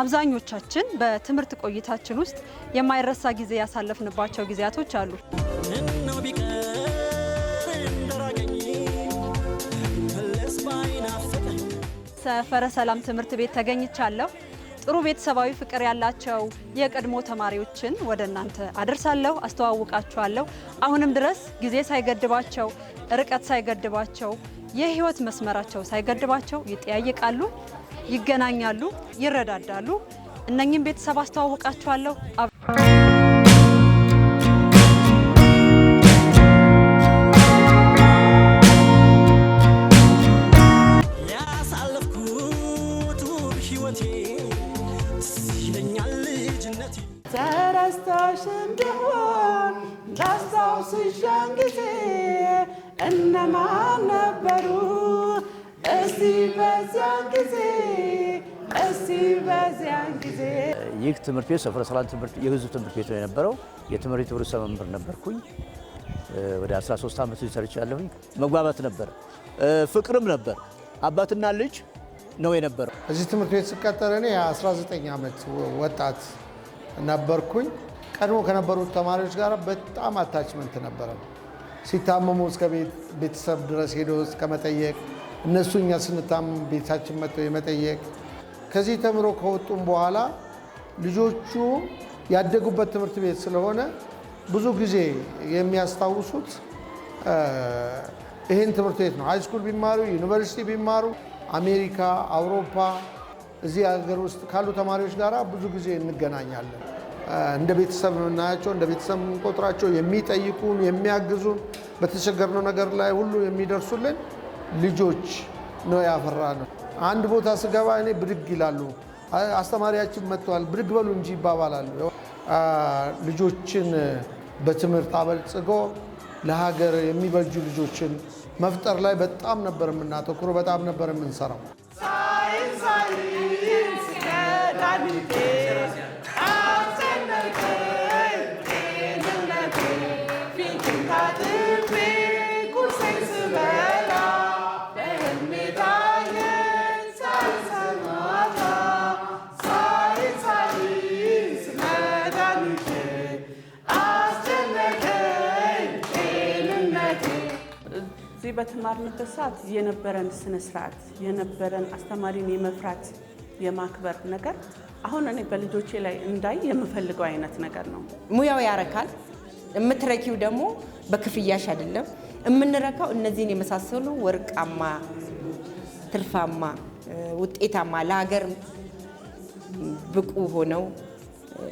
አብዛኞቻችን በትምህርት ቆይታችን ውስጥ የማይረሳ ጊዜ ያሳለፍንባቸው ጊዜያቶች አሉ። ሰፈረ ሰላም ትምህርት ቤት ተገኝቻለሁ። ጥሩ ቤተሰባዊ ፍቅር ያላቸው የቀድሞ ተማሪዎችን ወደ እናንተ አደርሳለሁ፣ አስተዋውቃችኋለሁ። አሁንም ድረስ ጊዜ ሳይገድባቸው፣ ርቀት ሳይገድባቸው፣ የህይወት መስመራቸው ሳይገድባቸው ይጠያየቃሉ፣ ይገናኛሉ፣ ይረዳዳሉ። እነኚህም ቤተሰብ አስተዋውቃችኋለሁ። ተረስቶሽ እንደሆን ላስታውስሽን ጊዜ እነማን ነበሩ እስቲ በዚያን ጊዜ ይህ ትምህርት ቤት ሰፈረ ሰላም ትምህርት የህዝብ ትምህርት ቤት ነው የነበረው። የትምህርት ቤቱ ርዕሰ መምህር ነበርኩኝ። ወደ 13 ዓመት ሰርቻለሁኝ። መግባባት ነበር፣ ፍቅርም ነበር። አባትና ልጅ ነው የነበረው። እዚህ ትምህርት ቤት ስቀጠር እኔ 19 ዓመት ወጣት ነበርኩኝ። ቀድሞ ከነበሩት ተማሪዎች ጋር በጣም አታችመንት ነበረ። ሲታመሙ እስከ ቤተሰብ ድረስ ሄዶ እስከ መጠየቅ፣ እነሱ እኛ ስንታመም ቤታችን መጥተው የመጠየቅ። ከዚህ ተምሮ ከወጡም በኋላ ልጆቹ ያደጉበት ትምህርት ቤት ስለሆነ ብዙ ጊዜ የሚያስታውሱት ይህን ትምህርት ቤት ነው። ሃይስኩል ቢማሩ ዩኒቨርሲቲ ቢማሩ አሜሪካ፣ አውሮፓ፣ እዚህ ሀገር ውስጥ ካሉ ተማሪዎች ጋር ብዙ ጊዜ እንገናኛለን። እንደ ቤተሰብ የምናያቸው፣ እንደ ቤተሰብ የምንቆጥራቸው፣ የሚጠይቁን፣ የሚያግዙን፣ በተቸገርነው ነገር ላይ ሁሉ የሚደርሱልን ልጆች ነው ያፈራ ነው። አንድ ቦታ ስገባ እኔ ብድግ ይላሉ። አስተማሪያችን መጥተዋል ብድግ በሉ እንጂ ይባባላሉ። ልጆችን በትምህርት አበልጽጎ ለሀገር የሚበጁ ልጆችን መፍጠር ላይ በጣም ነበር የምናተኩረው፣ በጣም ነበር የምንሰራው። እዚህ በተማርንበት ሰዓት የነበረን ስነ ስርዓት የነበረን አስተማሪን የመፍራት የማክበር ነገር አሁን እኔ በልጆቼ ላይ እንዳይ የምፈልገው አይነት ነገር ነው። ሙያው ያረካል። የምትረኪው ደግሞ በክፍያሽ አይደለም። የምንረካው እነዚህን የመሳሰሉ ወርቃማ፣ ትርፋማ፣ ውጤታማ ለሀገር ብቁ ሆነው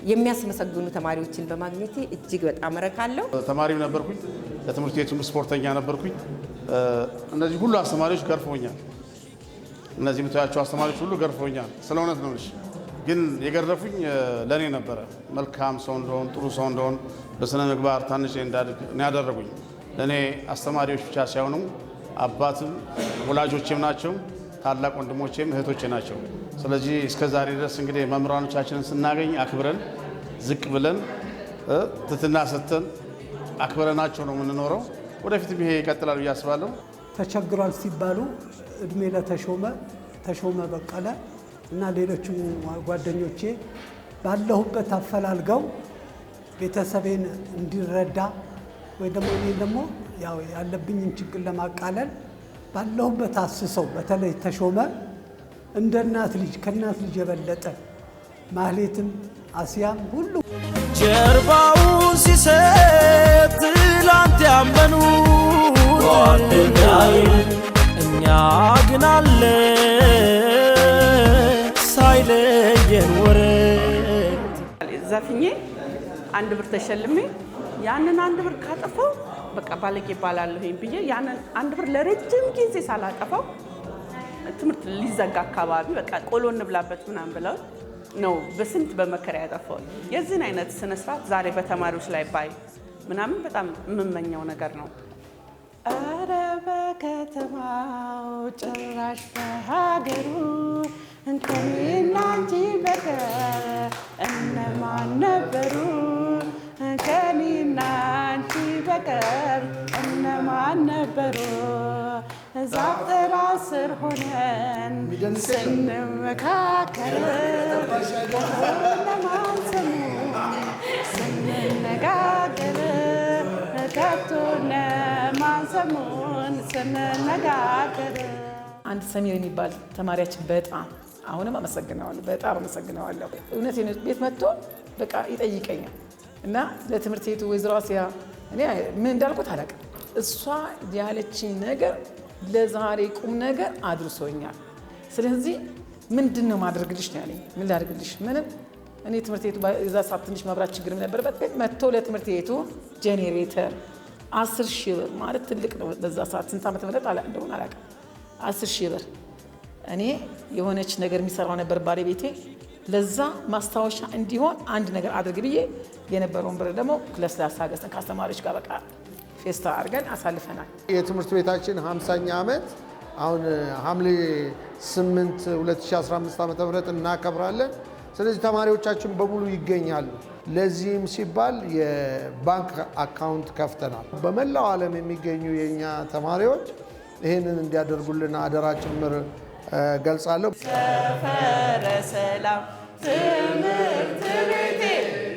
የሚያስመሰግኑ ተማሪዎችን በማግኘቴ እጅግ በጣም እረካለሁ። ተማሪም ነበርኩኝ፣ ለትምህርት ቤቱም ስፖርተኛ ነበርኩኝ። እነዚህ ሁሉ አስተማሪዎች ገርፈውኛል። እነዚህ የምታያቸው አስተማሪዎች ሁሉ ገርፈውኛል። ስለ እውነት ነው። ግን የገረፉኝ ለእኔ ነበረ። መልካም ሰው እንደሆን፣ ጥሩ ሰው እንደሆን፣ በስነ ምግባር ታንጬ እንዳድግ ነው ያደረጉኝ። ለእኔ አስተማሪዎች ብቻ ሳይሆኑ አባትም ወላጆቼም ናቸው፣ ታላቅ ወንድሞቼም እህቶቼ ናቸው። ስለዚህ እስከ ዛሬ ድረስ እንግዲህ መምህራኖቻችንን ስናገኝ አክብረን ዝቅ ብለን ትትና ሰጥተን አክብረናቸው ነው የምንኖረው። ወደፊትም ይሄ ይቀጥላል ብዬ አስባለሁ። ተቸግሯል ሲባሉ እድሜ ተሾመ በቀለ እና ሌሎቹ ጓደኞቼ ባለሁበት አፈላልገው ቤተሰቤን እንዲረዳ ወይ ደግሞ እኔ ደግሞ ያው ያለብኝን ችግር ለማቃለል ባለሁበት አስሰው በተለይ ተሾመ እንደ እናት ልጅ ከእናት ልጅ የበለጠ ማህሌትም አስያም ሁሉ ጀርባውን ሲሰጥ ትላንት ያመኑ ጓደኛዬ እኛ ግን አለ ሳይለየን ወረት ዘፍኜ 1 ብር ተሸልሜ ያንን 1 ብር ካጠፋው በቃ ባለጌ ባላለሁኝ ብዬ ያንን 1 ብር ለረጅም ጊዜ ሳላጠፋው ትምህርት ሊዘጋ አካባቢ በቃ ቆሎ እንብላበት ምናምን ብለው ነው በስንት በመከራ ያጠፋው። የዚህን አይነት ስነ ስርዓት ዛሬ በተማሪዎች ላይ ባይ ምናምን በጣም የምመኘው ነገር ነው። አረ በከተማው ጭራሽ በሀገሩ ከኔና አንቺ በቀር እነማን ነበሩ? ከኔና አንቺ በቀር እነማን ነበሩ? ዛፍ ጥላ ስር ሆነን ስንመካከር እነማን ሰሙን? ስንነጋገር ከቶ እነማን ሰሙን? ስንነጋገር አንድ ሰሚር የሚባል ተማሪያችን በጣም አሁንም አመሰግነዋለሁ፣ በጣም አመሰግነዋለሁ። እውነቴን ቤት መጥቶ በቃ ይጠይቀኛል እና ለትምህርት ቤቱ ወይዘሮ አሲያ እኔ ምን እንዳልኩት አላውቅም። እሷ ያለችኝ ነገር ለዛሬ ቁም ነገር አድርሶኛል። ስለዚህ ምንድን ነው ማድረግልሽ ነው ያለኝ። ምን ላድርግልሽ? ምንም። እኔ ትምህርት ቤቱ በዛ ሰዓት ትንሽ መብራት ችግር ነበረበት። መጥቶ ለትምህርት ቤቱ ጄኔሬተር 10,000 ብር ማለት ትልቅ ነው በዛ ሰዓት። ስንት ዓመተ ምህረት እንደሆነ አላውቅም። 10,000 ብር እኔ የሆነች ነገር የሚሰራው ነበር ባለቤቴ። ለዛ ማስታወሻ እንዲሆን አንድ ነገር አድርግ ብዬ የነበረውን ብር ደግሞ ለስላሳ ገዝተን ከአስተማሪዎች ጋር በቃ ፌስታ አድርገን አሳልፈናል። የትምህርት ቤታችን 50ኛ ዓመት አሁን ሐምሌ 8 2015 ዓ.ም እናከብራለን። ስለዚህ ተማሪዎቻችን በሙሉ ይገኛሉ። ለዚህም ሲባል የባንክ አካውንት ከፍተናል። በመላው ዓለም የሚገኙ የኛ ተማሪዎች ይህንን እንዲያደርጉልን አደራ ጭምር ገልጻለሁ። ሰፈረ ሰላም ትምህርት ቤቴ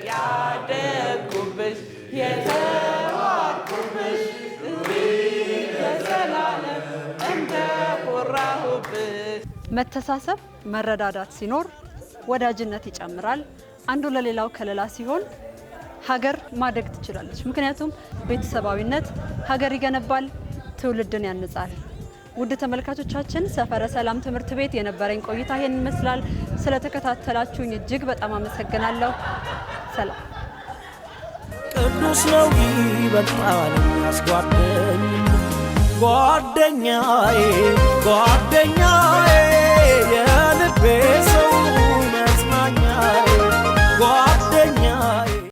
ያደግኩብሽ የተማርኩብሽ ለዘላለም እንደኮራሁብሽ። መተሳሰብ፣ መረዳዳት ሲኖር ወዳጅነት ይጨምራል። አንዱ ለሌላው ከለላ ሲሆን ሀገር ማደግ ትችላለች። ምክንያቱም ቤተሰባዊነት ሀገር ይገነባል፣ ትውልድን ያንጻል። ውድ ተመልካቾቻችን ሰፈረ ሰላም ትምህርት ቤት የነበረኝ ቆይታ ይሄን ይመስላል። ስለተከታተላችሁኝ እጅግ በጣም አመሰግናለሁ። ሰላም። ቅዱስ ነው ይበልጣል ያስጓደኝ ጓደኛዬ